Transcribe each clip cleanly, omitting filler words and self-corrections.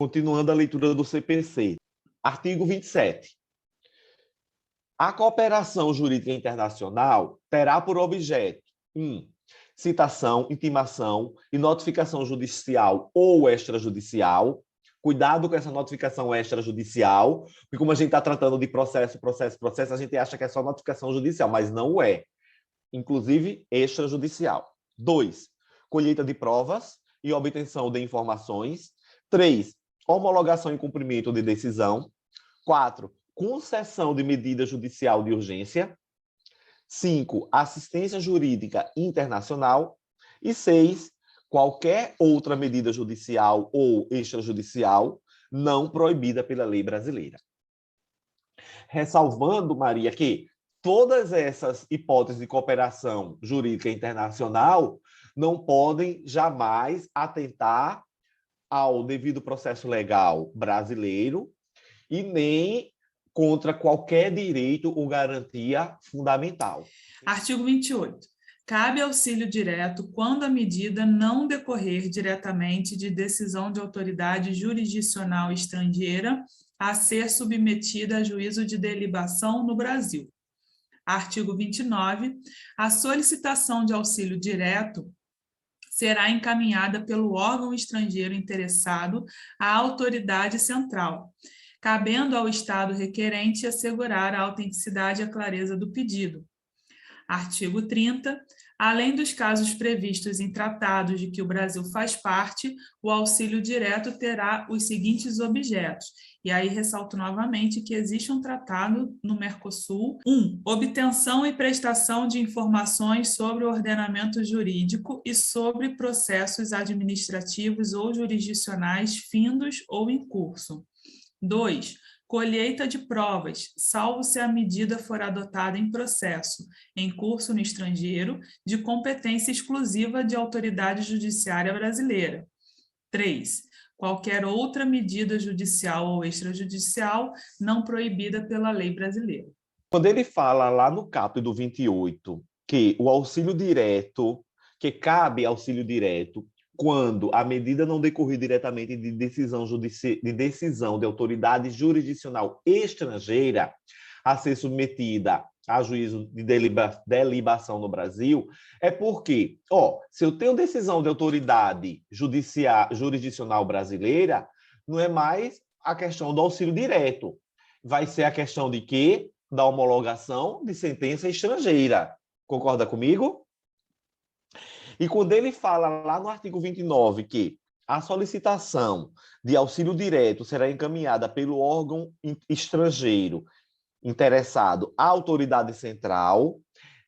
Continuando a leitura do CPC. Artigo 27. A cooperação jurídica internacional terá por objeto: 1. Citação, intimação e notificação judicial ou extrajudicial. Cuidado com essa notificação extrajudicial, porque como a gente está tratando de processo, a gente acha que é só notificação judicial, mas não é. Inclusive extrajudicial. 2. Colheita de provas e obtenção de informações. 3. Homologação e cumprimento de decisão. 4. Concessão de medida judicial de urgência. 5. Assistência jurídica internacional. E 6. Qualquer outra medida judicial ou extrajudicial não proibida pela lei brasileira. Ressalvando, Maria, que todas essas hipóteses de cooperação jurídica internacional não podem jamais atentar ao devido processo legal brasileiro e nem contra qualquer direito ou garantia fundamental. Artigo 28. Cabe auxílio direto quando a medida não decorrer diretamente de decisão de autoridade jurisdicional estrangeira a ser submetida a juízo de delibação no Brasil. Artigo 29. A solicitação de auxílio direto será encaminhada pelo órgão estrangeiro interessado à autoridade central, cabendo ao Estado requerente assegurar a autenticidade e a clareza do pedido. Artigo 30. Além dos casos previstos em tratados de que o Brasil faz parte, o auxílio direto terá os seguintes objetos. E aí ressalto novamente que existe um tratado no Mercosul. 1. Obtenção e prestação de informações sobre o ordenamento jurídico e sobre processos administrativos ou jurisdicionais findos ou em curso. 2. Colheita de provas, salvo se a medida for adotada em processo, em curso no estrangeiro, de competência exclusiva de autoridade judiciária brasileira. 3. Qualquer outra medida judicial ou extrajudicial não proibida pela lei brasileira. Quando ele fala lá no caput do 28 que o auxílio direto, que cabe auxílio direto quando a medida não decorrer diretamente de decisão de autoridade jurisdicional estrangeira a ser submetida a juízo de delibação no Brasil, é porque, se eu tenho decisão de autoridade jurisdicional brasileira, não é mais a questão do auxílio direto. Vai ser a questão de quê? Da homologação de sentença estrangeira. Concorda comigo? E quando ele fala lá no artigo 29 que a solicitação de auxílio direto será encaminhada pelo órgão estrangeiro interessado à autoridade central,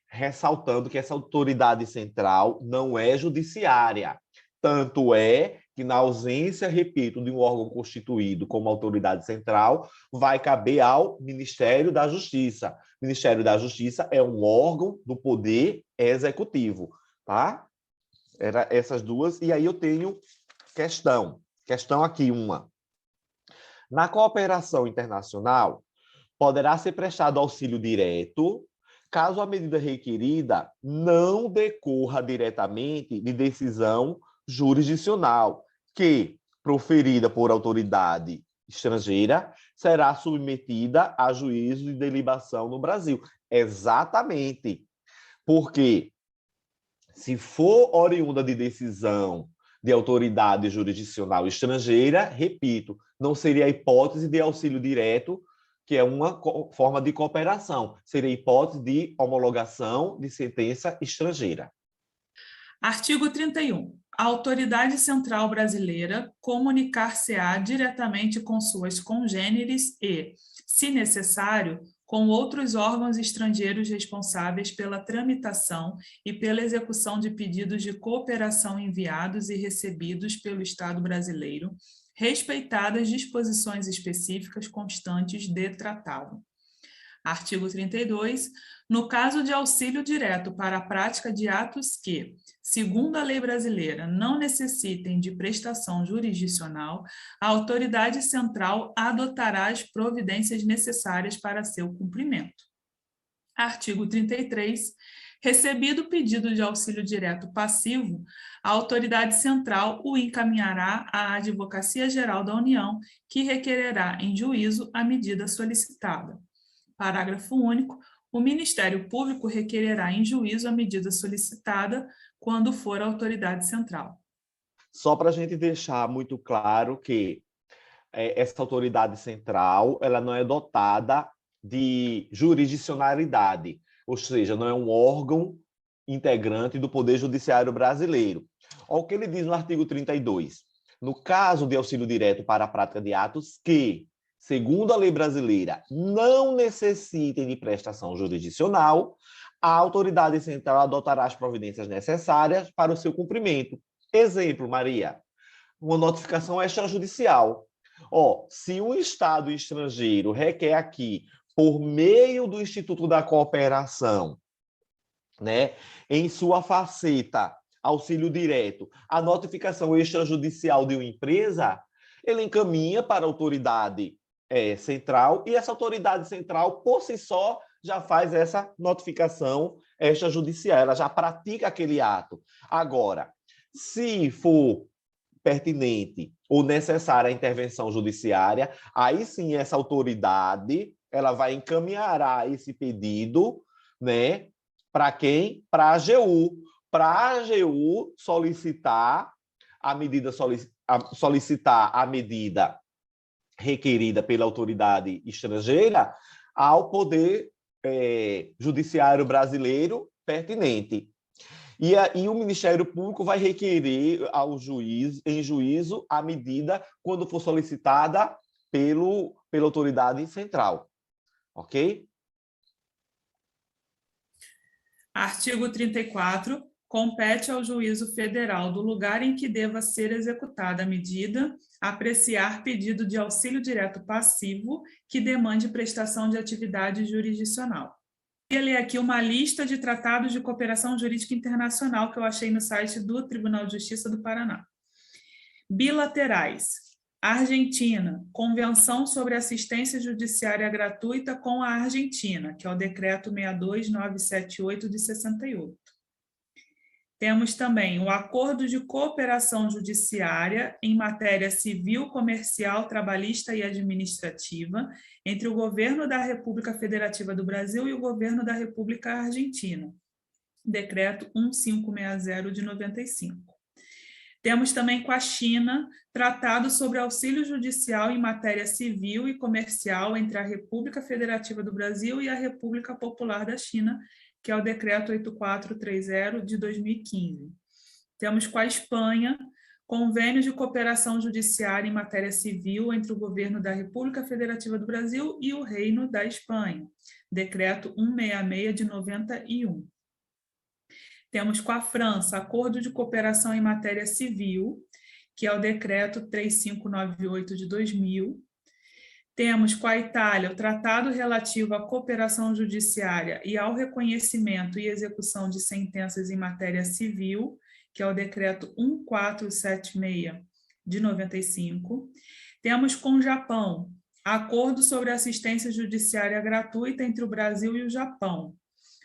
ressaltando que essa autoridade central não é judiciária. Tanto é que, na ausência, repito, de um órgão constituído como autoridade central, vai caber ao Ministério da Justiça. O Ministério da Justiça é um órgão do Poder Executivo, tá? Era essas duas. E aí eu tenho questão. Questão aqui, uma. Na cooperação internacional, poderá ser prestado auxílio direto caso a medida requerida não decorra diretamente de decisão jurisdicional, que, proferida por autoridade estrangeira, será submetida a juízo de delibação no Brasil. Exatamente. Porque se for oriunda de decisão de autoridade jurisdicional estrangeira, repito, não seria a hipótese de auxílio direto, que é uma forma de cooperação, seria a hipótese de homologação de sentença estrangeira. Artigo 31. A autoridade central brasileira comunicar-se-á diretamente com suas congêneres e, se necessário, com outros órgãos estrangeiros responsáveis pela tramitação e pela execução de pedidos de cooperação enviados e recebidos pelo Estado brasileiro, respeitadas disposições específicas constantes de tratado. Artigo 32. No caso de auxílio direto para a prática de atos que, segundo a lei brasileira, não necessitem de prestação jurisdicional, a autoridade central adotará as providências necessárias para seu cumprimento. Artigo 33. Recebido o pedido de auxílio direto passivo, a autoridade central o encaminhará à Advocacia Geral da União, que requererá em juízo a medida solicitada. Parágrafo único. O Ministério Público requererá em juízo a medida solicitada quando for a autoridade central. Só para a gente deixar muito claro que essa autoridade central ela não é dotada de jurisdicionalidade, ou seja, não é um órgão integrante do Poder Judiciário brasileiro. Olha o que ele diz no artigo 32. No caso de auxílio direto para a prática de atos que, segundo a lei brasileira, não necessitem de prestação jurisdicional, a autoridade central adotará as providências necessárias para o seu cumprimento. Exemplo, Maria, uma notificação extrajudicial. Se um Estado estrangeiro requer aqui, por meio do Instituto da Cooperação, né, em sua faceta auxílio direto, a notificação extrajudicial de uma empresa, ele encaminha para a autoridade central, e essa autoridade central, por si só, já faz essa notificação extrajudicial, ela já pratica aquele ato. Agora, se for pertinente ou necessária a intervenção judiciária, aí sim essa autoridade ela vai encaminhar esse pedido, né, para quem? Para a AGU. Para a AGU solicitar a medida requerida pela autoridade estrangeira ao Poder Judiciário brasileiro pertinente. E o Ministério Público vai requerer em juízo a medida quando for solicitada pela autoridade central. Ok? Artigo 34. Compete ao juízo federal do lugar em que deva ser executada a medida apreciar pedido de auxílio direto passivo que demande prestação de atividade jurisdicional. Eu vou ler aqui uma lista de tratados de cooperação jurídica internacional que eu achei no site do Tribunal de Justiça do Paraná. Bilaterais. Argentina, Convenção sobre Assistência Judiciária Gratuita com a Argentina, que é o Decreto 62978 de 68. Temos também o Acordo de Cooperação Judiciária em matéria civil, comercial, trabalhista e administrativa entre o Governo da República Federativa do Brasil e o Governo da República Argentina, Decreto 1560 de 95. Temos também com a China, Tratado sobre Auxílio Judicial em matéria civil e comercial entre a República Federativa do Brasil e a República Popular da China, que é o Decreto 8430 de 2015. Temos com a Espanha, Convênio de Cooperação Judiciária em matéria civil entre o Governo da República Federativa do Brasil e o Reino da Espanha, Decreto 166 de 91. Temos com a França, Acordo de Cooperação em matéria civil, que é o Decreto 3598 de 2000. Temos com a Itália o Tratado relativo à cooperação judiciária e ao reconhecimento e execução de sentenças em matéria civil, que é o Decreto 1476 de 95. Temos com o Japão Acordo sobre Assistência Judiciária Gratuita entre o Brasil e o Japão.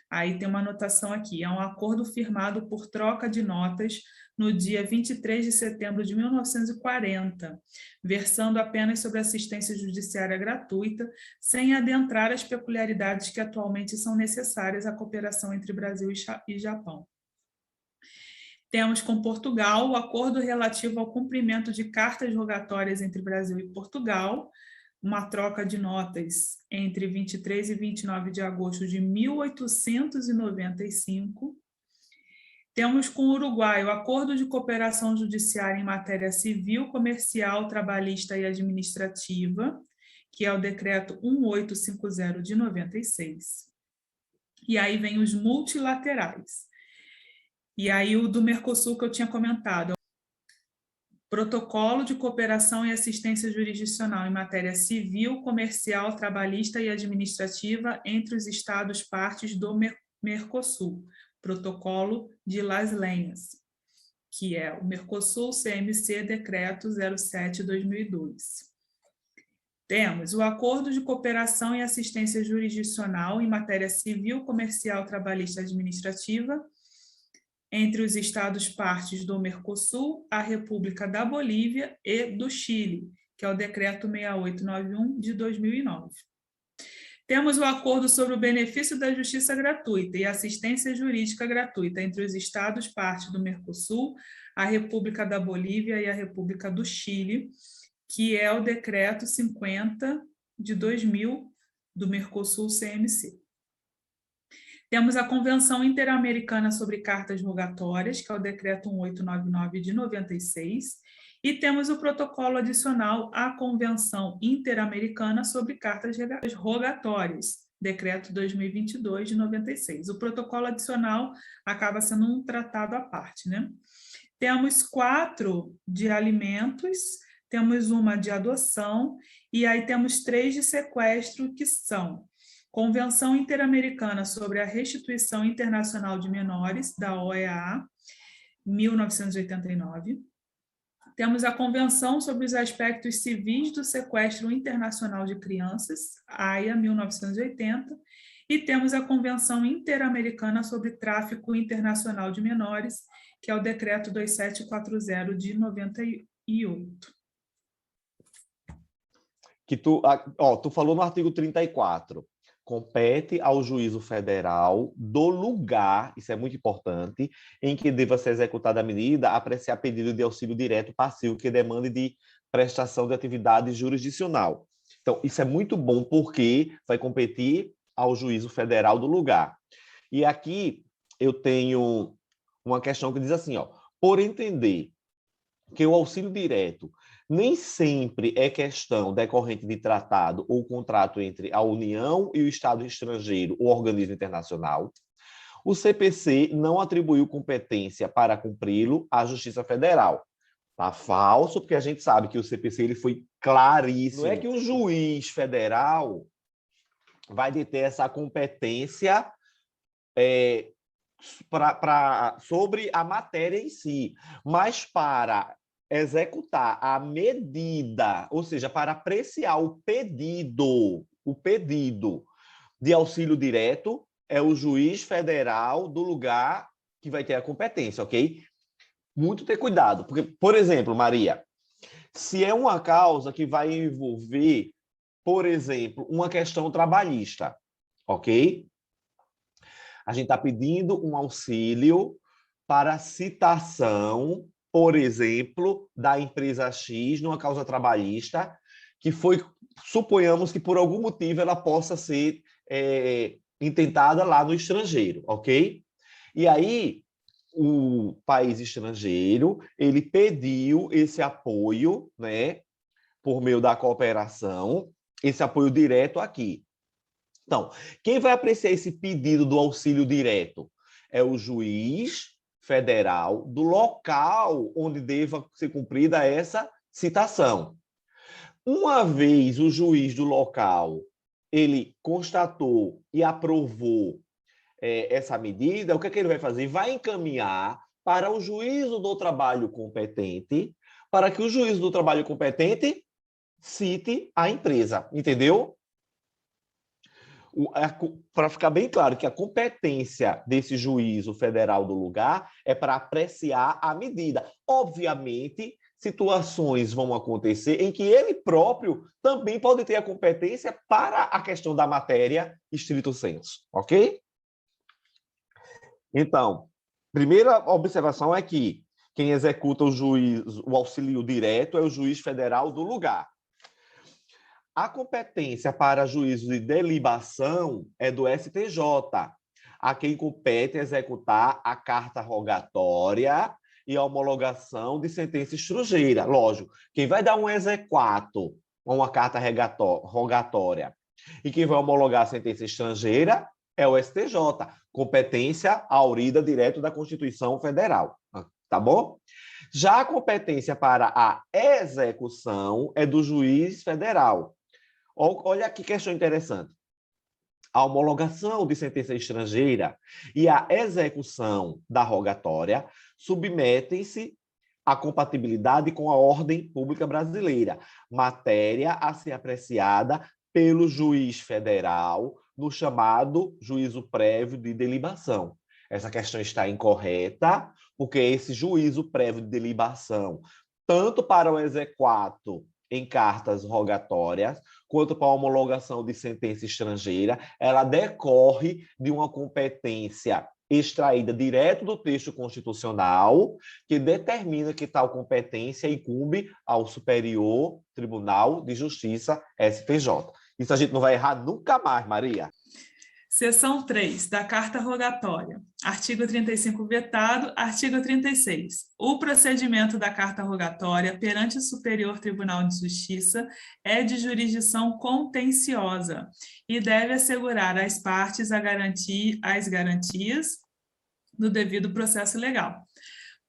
Aí tem uma anotação aqui, é um acordo firmado por troca de notas no dia 23 de setembro de 1940, versando apenas sobre assistência judiciária gratuita, sem adentrar as peculiaridades que atualmente são necessárias à cooperação entre Brasil e Japão. Temos com Portugal o acordo relativo ao cumprimento de cartas rogatórias entre Brasil e Portugal, uma troca de notas entre 23 e 29 de agosto de 1895. Temos com o Uruguai o Acordo de Cooperação Judiciária em Matéria Civil, Comercial, Trabalhista e Administrativa, que é o Decreto 1850 de 96. E aí vem os multilaterais. E aí o do Mercosul que eu tinha comentado, Protocolo de Cooperação e Assistência Jurisdicional em Matéria Civil, Comercial, Trabalhista e Administrativa entre os Estados partes do Mercosul, Protocolo de Las Lenhas, que é o Mercosul CMC Decreto 07/2002. Temos o Acordo de Cooperação e Assistência Jurisdicional em Matéria Civil, Comercial, Trabalhista e Administrativa entre os Estados partes do Mercosul, a República da Bolívia e do Chile, que é o Decreto 6891 de 2009. Temos o Acordo sobre o Benefício da Justiça Gratuita e Assistência Jurídica Gratuita entre os Estados partes do Mercosul, a República da Bolívia e a República do Chile, que é o Decreto 50 de 2000 do Mercosul-CMC. Temos a Convenção Interamericana sobre Cartas Rogatórias, que é o Decreto 1899 de 96, e temos o protocolo adicional à Convenção Interamericana sobre Cartas Rogatórias, Decreto 2022 de 96. O protocolo adicional acaba sendo um tratado à parte, né? Temos 4 de alimentos, temos uma de adoção, e aí temos 3 de sequestro, que são Convenção Interamericana sobre a Restituição Internacional de Menores, da OEA, 1989. Temos a Convenção sobre os Aspectos Civis do Sequestro Internacional de Crianças, AIA, 1980. E temos a Convenção Interamericana sobre Tráfico Internacional de Menores, que é o Decreto 2740 de 98. Que tu falou no artigo 34. Compete ao juízo federal do lugar, isso é muito importante, em que deva ser executada a medida, apreciar pedido de auxílio direto passivo que demande de prestação de atividade jurisdicional. Então, isso é muito bom porque vai competir ao juízo federal do lugar. E aqui eu tenho uma questão que diz assim, por entender que o auxílio direto nem sempre é questão decorrente de tratado ou contrato entre a União e o Estado estrangeiro ou organismo internacional, o CPC não atribuiu competência para cumpri-lo à Justiça Federal. Tá falso, porque a gente sabe que o CPC ele foi claríssimo. Não é que o juiz federal vai deter essa competência sobre a matéria em si, mas para executar a medida, ou seja, para apreciar o pedido de auxílio direto, é o juiz federal do lugar que vai ter a competência, ok? Muito ter cuidado, porque, por exemplo, Maria, se é uma causa que vai envolver, por exemplo, uma questão trabalhista, ok? A gente está pedindo um auxílio para citação, por exemplo, da empresa X numa causa trabalhista, que foi, suponhamos que por algum motivo ela possa ser intentada lá no estrangeiro, ok? E aí, o país estrangeiro, ele pediu esse apoio, né, por meio da cooperação, esse apoio direto aqui. Então, quem vai apreciar esse pedido do auxílio direto? É o juiz federal do local onde deva ser cumprida essa citação. Uma vez o juiz do local ele constatou e aprovou essa medida, o que é que ele vai fazer? Vai encaminhar para o juízo do trabalho competente, para que o juízo do trabalho competente cite a empresa, entendeu? Para ficar bem claro que a competência desse juízo federal do lugar é para apreciar a medida. Obviamente, situações vão acontecer em que ele próprio também pode ter a competência para a questão da matéria estrito sensu, ok? Então, primeira observação é que quem executa o auxílio direto é o juiz federal do lugar. A competência para juízo de delibação é do STJ, a quem compete executar a carta rogatória e a homologação de sentença estrangeira. Lógico, quem vai dar um exequato a uma carta rogatória e quem vai homologar a sentença estrangeira é o STJ, competência aurida direto da Constituição Federal, tá bom? Já a competência para a execução é do juiz federal. Olha que questão interessante. A homologação de sentença estrangeira e a execução da rogatória submetem-se a compatibilidade com a ordem pública brasileira, matéria a ser apreciada pelo juiz federal no chamado juízo prévio de delibação. Essa questão está incorreta, porque esse juízo prévio de delibação, tanto para o exequato em cartas rogatórias, quanto para a homologação de sentença estrangeira, ela decorre de uma competência extraída direto do texto constitucional, que determina que tal competência incumbe ao Superior Tribunal de Justiça, STJ. Isso a gente não vai errar nunca mais, Maria. Seção 3, da Carta Rogatória. Artigo 35 vetado. Artigo 36. O procedimento da Carta Rogatória perante o Superior Tribunal de Justiça é de jurisdição contenciosa e deve assegurar às partes as garantias do devido processo legal.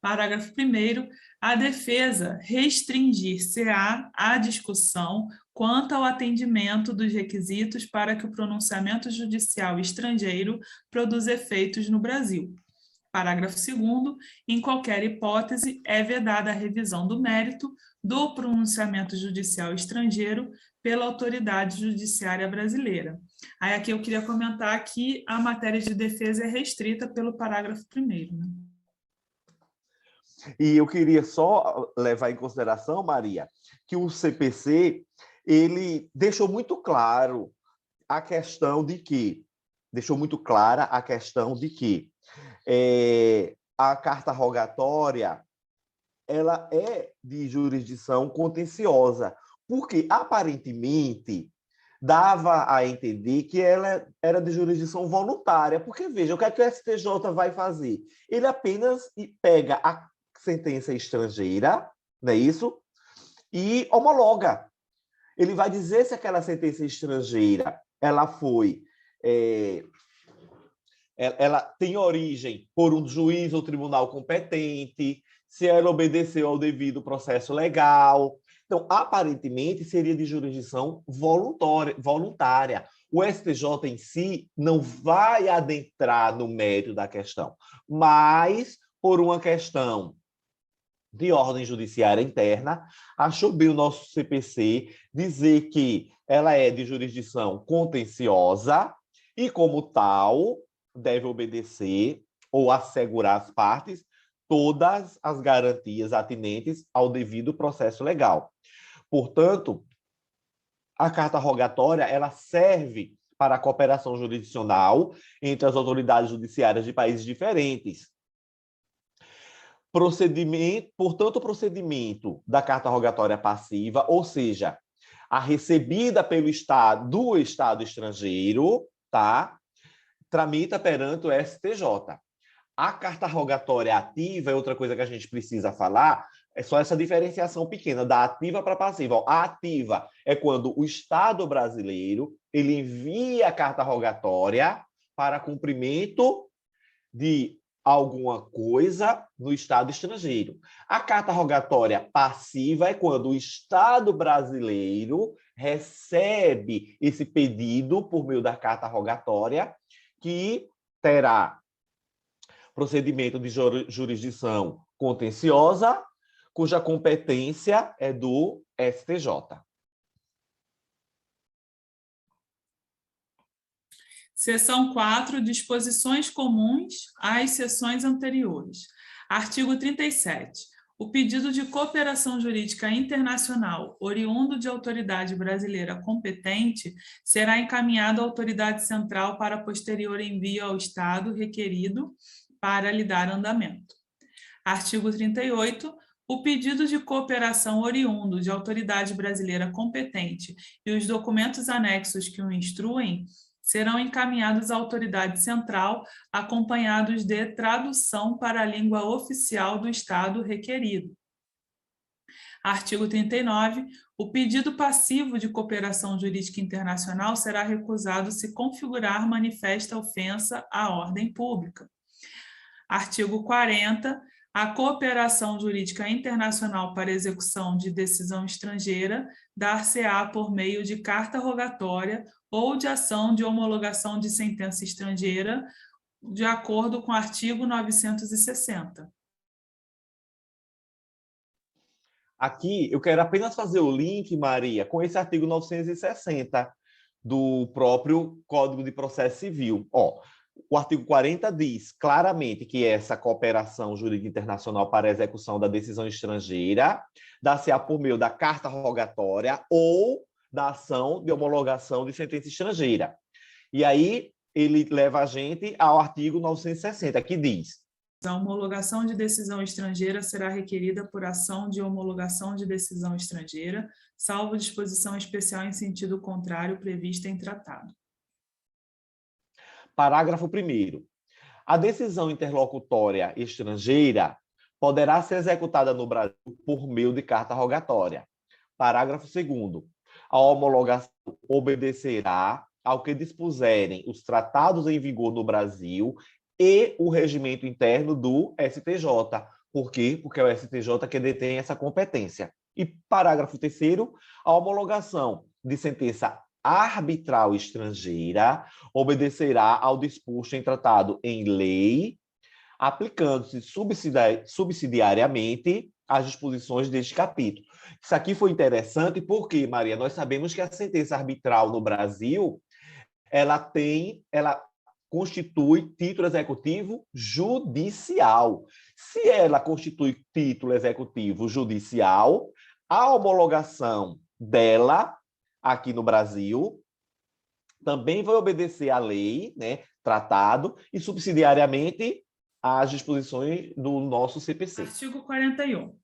Parágrafo 1º. A defesa restringir-se-á à discussão quanto ao atendimento dos requisitos para que o pronunciamento judicial estrangeiro produza efeitos no Brasil. Parágrafo 2º. Em qualquer hipótese, é vedada a revisão do mérito do pronunciamento judicial estrangeiro pela autoridade judiciária brasileira. Aí aqui eu queria comentar que a matéria de defesa é restrita pelo parágrafo 1º, né? E eu queria só levar em consideração, Maria, que o CPC ele deixou muito claro a questão de que a carta rogatória ela é de jurisdição contenciosa, porque aparentemente dava a entender que ela era de jurisdição voluntária, porque veja, o que é que o STJ vai fazer? Ele apenas pega a sentença estrangeira, não é isso? E homologa. Ele vai dizer se aquela sentença estrangeira ela foi ela tem origem por um juiz ou tribunal competente, se ela obedeceu ao devido processo legal. Então, aparentemente, seria de jurisdição voluntária. O STJ em si não vai adentrar no mérito da questão, mas, por uma questão de ordem judiciária interna, achou bem o nosso CPC dizer que ela é de jurisdição contenciosa e, como tal, deve obedecer ou assegurar às partes todas as garantias atinentes ao devido processo legal. Portanto, a carta rogatória ela serve para a cooperação jurisdicional entre as autoridades judiciárias de países diferentes. Portanto, o procedimento da carta rogatória passiva, ou seja, a recebida pelo Estado, do Estado estrangeiro, tá? Tramita perante o STJ. A carta rogatória ativa é outra coisa que a gente precisa falar, é só essa diferenciação pequena da ativa para a passiva. A ativa é quando o Estado brasileiro ele envia a carta rogatória para cumprimento de alguma coisa no Estado estrangeiro. A carta rogatória passiva é quando o Estado brasileiro recebe esse pedido por meio da carta rogatória, que terá procedimento de jurisdição contenciosa, cuja competência é do STJ. Seção 4, disposições comuns às seções anteriores. Artigo 37. O pedido de cooperação jurídica internacional, oriundo de autoridade brasileira competente, será encaminhado à autoridade central para posterior envio ao Estado requerido para lhe dar andamento. Artigo 38. O pedido de cooperação oriundo de autoridade brasileira competente e os documentos anexos que o instruem serão encaminhados à autoridade central, acompanhados de tradução para a língua oficial do Estado requerido. Artigo 39. O pedido passivo de cooperação jurídica internacional será recusado se configurar manifesta ofensa à ordem pública. Artigo 40. A cooperação jurídica internacional para execução de decisão estrangeira dar-se-á por meio de carta rogatória ou de ação de homologação de sentença estrangeira, de acordo com o artigo 960. Aqui, eu quero apenas fazer o link, Maria, com esse artigo 960 do próprio Código de Processo Civil. Ó, o artigo 40 diz claramente que essa cooperação jurídica internacional para a execução da decisão estrangeira dá-se-á por meio da carta rogatória ou da ação de homologação de sentença estrangeira. E aí, ele leva a gente ao artigo 960, que diz: a homologação de decisão estrangeira será requerida por ação de homologação de decisão estrangeira, salvo disposição especial em sentido contrário prevista em tratado. Parágrafo 1º. A decisão interlocutória estrangeira poderá ser executada no Brasil por meio de carta rogatória. Parágrafo 2º. A homologação obedecerá ao que dispuserem os tratados em vigor no Brasil e o regimento interno do STJ. Por quê? Porque é o STJ que detém essa competência. E parágrafo 3º, a homologação de sentença arbitral estrangeira obedecerá ao disposto em tratado em lei, aplicando-se subsidiariamente às disposições deste capítulo. Isso aqui foi interessante porque, Maria, nós sabemos que a sentença arbitral no Brasil, ela constitui título executivo judicial. Se ela constitui título executivo judicial, a homologação dela aqui no Brasil também vai obedecer à lei, né, tratado, e subsidiariamente às disposições do nosso CPC. Artigo 41.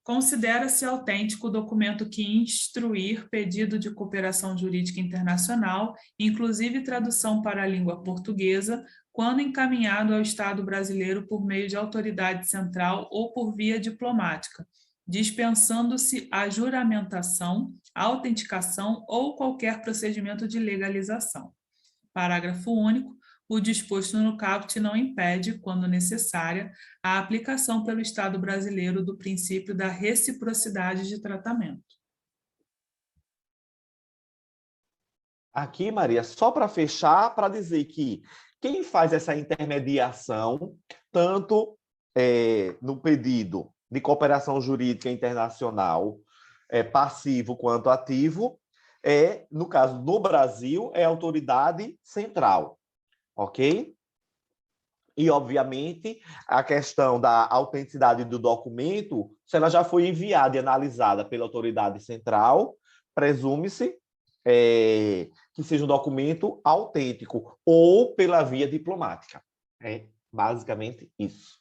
Considera-se autêntico o documento que instruir pedido de cooperação jurídica internacional, inclusive tradução para a língua portuguesa, quando encaminhado ao Estado brasileiro por meio de autoridade central ou por via diplomática, dispensando-se a juramentação, autenticação ou qualquer procedimento de legalização. Parágrafo único. O disposto no caput não impede, quando necessária, a aplicação pelo Estado brasileiro do princípio da reciprocidade de tratamento. Aqui, Maria, só para fechar, para dizer que quem faz essa intermediação, tanto no pedido de cooperação jurídica internacional, passivo quanto ativo, no caso, no Brasil, é a autoridade central. Ok? E, obviamente, a questão da autenticidade do documento, se ela já foi enviada e analisada pela autoridade central, presume-se que seja um documento autêntico ou pela via diplomática. É basicamente isso.